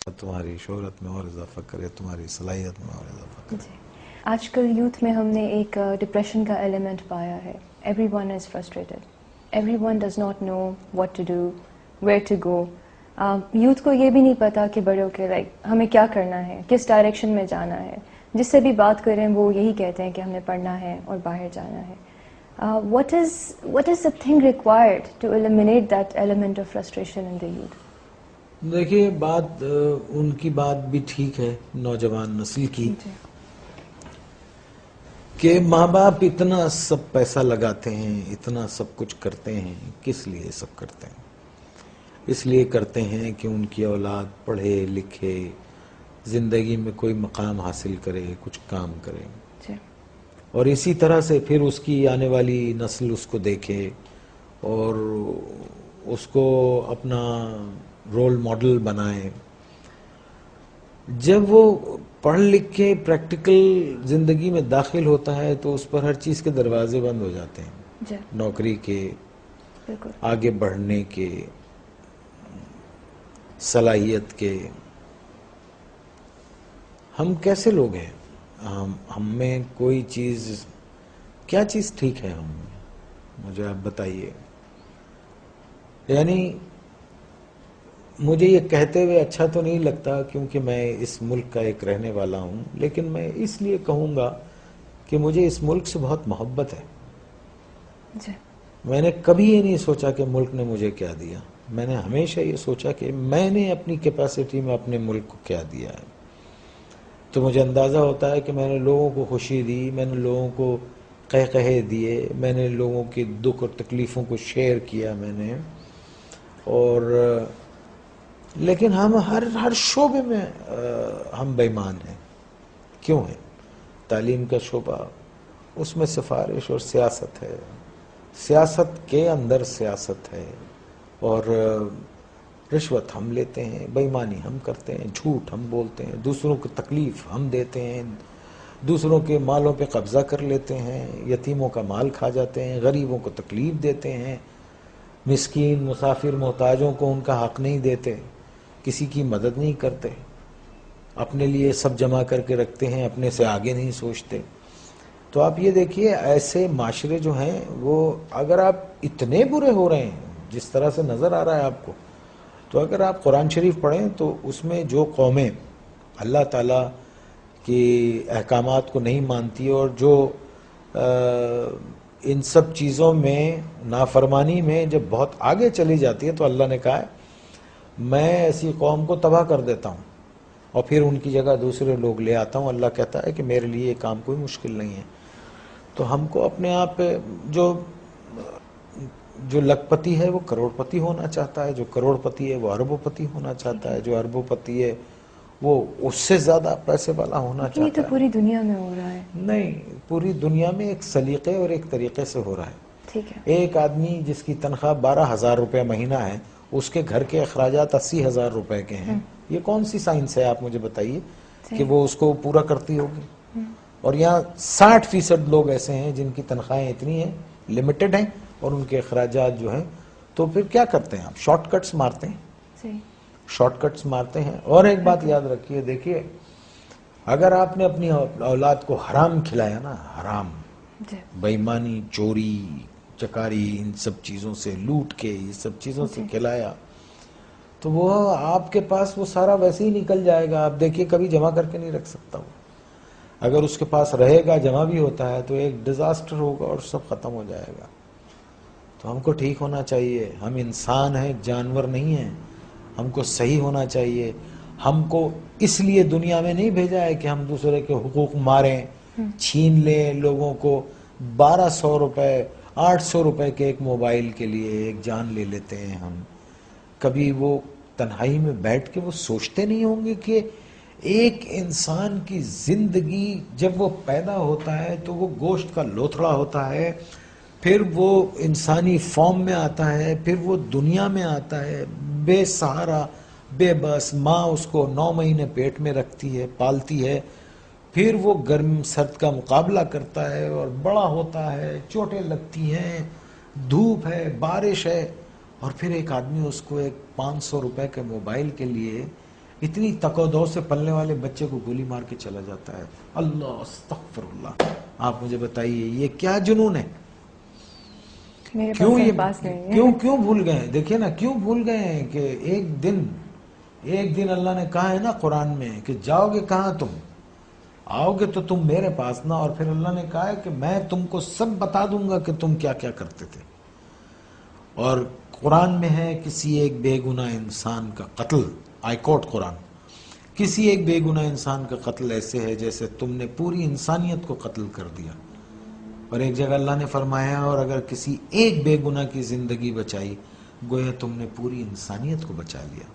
تمہاری شہرت میں اور اضافہ کرے, تمہاری صلاحیت میں اور اضافہ کرے. جی آج کل یوتھ میں ہم نے ایک ڈپریشن کا ایلیمنٹ پایا ہے. Every one is frustrated, every one does not know what to do, where to go. Youth کو یہ بھی نہیں پتا کہ بڑے ہو کے لائک ہمیں کیا کرنا ہے, کس ڈائریکشن میں جانا ہے. جس سے بھی بات کریں وہ یہی کہتے ہیں کہ ہمیں پڑھنا ہے اور باہر جانا ہے. What is the thing required to eliminate that element of frustration in the youth? دیکھیے بات ان کی بات بھی ٹھیک ہے نوجوان نسل کی, کہ ماں باپ اتنا سب پیسہ لگاتے ہیں, اتنا سب کچھ کرتے ہیں. کس لیے سب کرتے ہیں؟ اس لیے کرتے ہیں کہ ان کی اولاد پڑھے لکھے, زندگی میں کوئی مقام حاصل کرے, کچھ کام کرے. اور اسی طرح سے پھر اس کی آنے والی نسل اس کو دیکھے اور اس کو اپنا رول ماڈل بنائے. جب وہ پڑھ لکھ کے پریکٹیکل زندگی میں داخل ہوتا ہے تو اس پر ہر چیز کے دروازے بند ہو جاتے ہیں, نوکری کے, آگے بڑھنے کے, صلاحیت کے. ہم کیسے لوگ ہیں؟ ہم میں کوئی چیز, کیا چیز ٹھیک ہے ہم میں؟ مجھے آپ بتائیے. یعنی مجھے یہ کہتے ہوئے اچھا تو نہیں لگتا کیونکہ میں اس ملک کا ایک رہنے والا ہوں, لیکن میں اس لیے کہوں گا کہ مجھے اس ملک سے بہت محبت ہے. میں نے کبھی یہ نہیں سوچا کہ ملک نے مجھے کیا دیا. میں نے ہمیشہ یہ سوچا کہ میں نے اپنی کیپیسٹی میں اپنے ملک کو کیا دیا ہے. تو مجھے اندازہ ہوتا ہے کہ میں نے لوگوں کو خوشی دی, میں نے لوگوں کو قہقہے دیے, میں نے لوگوں کی دکھ اور تکلیفوں کو شیئر کیا میں نے. اور لیکن ہم ہر شعبے میں ہم بے ایمان ہیں. کیوں ہیں؟ تعلیم کا شعبہ, اس میں سفارش اور سیاست ہے, سیاست کے اندر سیاست ہے, اور رشوت ہم لیتے ہیں, بے ایمانی ہم کرتے ہیں, جھوٹ ہم بولتے ہیں, دوسروں کو تکلیف ہم دیتے ہیں, دوسروں کے مالوں پہ قبضہ کر لیتے ہیں, یتیموں کا مال کھا جاتے ہیں, غریبوں کو تکلیف دیتے ہیں, مسکین مسافر محتاجوں کو ان کا حق نہیں دیتے, کسی کی مدد نہیں کرتے, اپنے لیے سب جمع کر کے رکھتے ہیں, اپنے سے آگے نہیں سوچتے. تو آپ یہ دیکھیے ایسے معاشرے جو ہیں وہ اگر آپ اتنے برے ہو رہے ہیں جس طرح سے نظر آ رہا ہے آپ کو, تو اگر آپ قرآن شریف پڑھیں تو اس میں جو قومیں اللہ تعالیٰ کی احکامات کو نہیں مانتی اور جو ان سب چیزوں میں نافرمانی میں جب بہت آگے چلی جاتی ہے, تو اللہ نے کہا ہے میں ایسی قوم کو تباہ کر دیتا ہوں اور پھر ان کی جگہ دوسرے لوگ لے آتا ہوں. اللہ کہتا ہے کہ میرے لیے یہ کام کوئی مشکل نہیں ہے. تو ہم کو اپنے آپ جو لکھ پتی ہے وہ کروڑ پتی ہونا چاہتا ہے, جو کروڑ پتی ہے وہ اربوں پتی ہونا چاہتا ہے, جو اربوں پتی ہے وہ اس سے زیادہ پیسے والا ہونا چاہتا ہے. یہ تو پوری دنیا میں ہو رہا ہے. نہیں, پوری دنیا میں ایک سلیقے اور ایک طریقے سے ہو رہا ہے. ایک آدمی جس کی تنخواہ 12,000 روپے مہینہ ہے, اس کے گھر کے اخراجات 80,000 روپے کے ہیں. یہ کون سی سائنس ہے آپ مجھے بتائیے کہ وہ اس کو پورا کرتی ہوگی؟ اور یہاں 60% لوگ ایسے ہیں جن کی تنخواہیں اتنی ہیں, لمیٹڈ ہیں, اور ان کے اخراجات جو ہیں, تو پھر کیا کرتے ہیں آپ؟ شارٹ کٹس مارتے ہیں, شارٹ کٹس مارتے ہیں. اور ایک بات یاد رکھیے, دیکھیے اگر آپ نے اپنی اولاد کو حرام کھلایا نا, حرام, بے ایمانی, چوری چکاری, ان سب چیزوں سے لوٹ کے یہ سب چیزوں سے کھلایا, تو وہ آپ کے پاس وہ سارا ویسے ہی نکل جائے گا. آپ دیکھیے کبھی جمع کر کے نہیں رکھ سکتا وہ. اگر اس کے پاس رہے گا, جمع بھی ہوتا ہے, تو ایک ڈیزاسٹر ہوگا اور سب ختم ہو جائے گا. تو ہم کو ٹھیک ہونا چاہیے. ہم انسان ہیں, جانور نہیں ہیں. ہم کو صحیح ہونا چاہیے. ہم کو اس لیے دنیا میں نہیں بھیجا ہے کہ ہم دوسرے کے حقوق ماریں, چھین لیں لوگوں کو. 1,200 روپے 800 روپے کے ایک موبائل کے لیے ایک جان لے لیتے ہیں ہم. کبھی وہ تنہائی میں بیٹھ کے وہ سوچتے نہیں ہوں گے کہ ایک انسان کی زندگی جب وہ پیدا ہوتا ہے تو وہ گوشت کا لوتھڑا ہوتا ہے, پھر وہ انسانی فارم میں آتا ہے, پھر وہ دنیا میں آتا ہے بے سہارا, بے بس. ماں اس کو 9 مہینے پیٹ میں رکھتی ہے, پالتی ہے, پھر وہ گرم سرد کا مقابلہ کرتا ہے اور بڑا ہوتا ہے, چوٹیں لگتی ہیں, دھوپ ہے, بارش ہے, اور پھر ایک آدمی اس کو ایک 500 روپے کے موبائل کے لیے اتنی تقودو سے پلنے والے بچے کو گولی مار کے چلا جاتا ہے. اللہ استغفر اللہ. آپ مجھے بتائیے یہ کیا جنون ہے؟ کیوں بھول گئے؟ دیکھیے نا کیوں بھول گئے ہیں کہ ایک دن اللہ نے کہا ہے نا قرآن میں کہ جاؤ گے کہاں تم؟ آؤ گے تو تم میرے پاس نا. اور پھر اللہ نے کہا ہے کہ میں تم کو سب بتا دوں گا کہ تم کیا کیا کرتے تھے. اور قرآن میں ہے کسی ایک بے گناہ انسان کا قتل، آئی کوٹ قرآن، کسی ایک بے گناہ انسان کا قتل ایسے ہے جیسے تم نے پوری انسانیت کو قتل کر دیا. اور ایک جگہ اللہ نے فرمایا اور اگر کسی ایک بے گناہ کی زندگی بچائی گویا تم نے پوری انسانیت کو بچا لیا.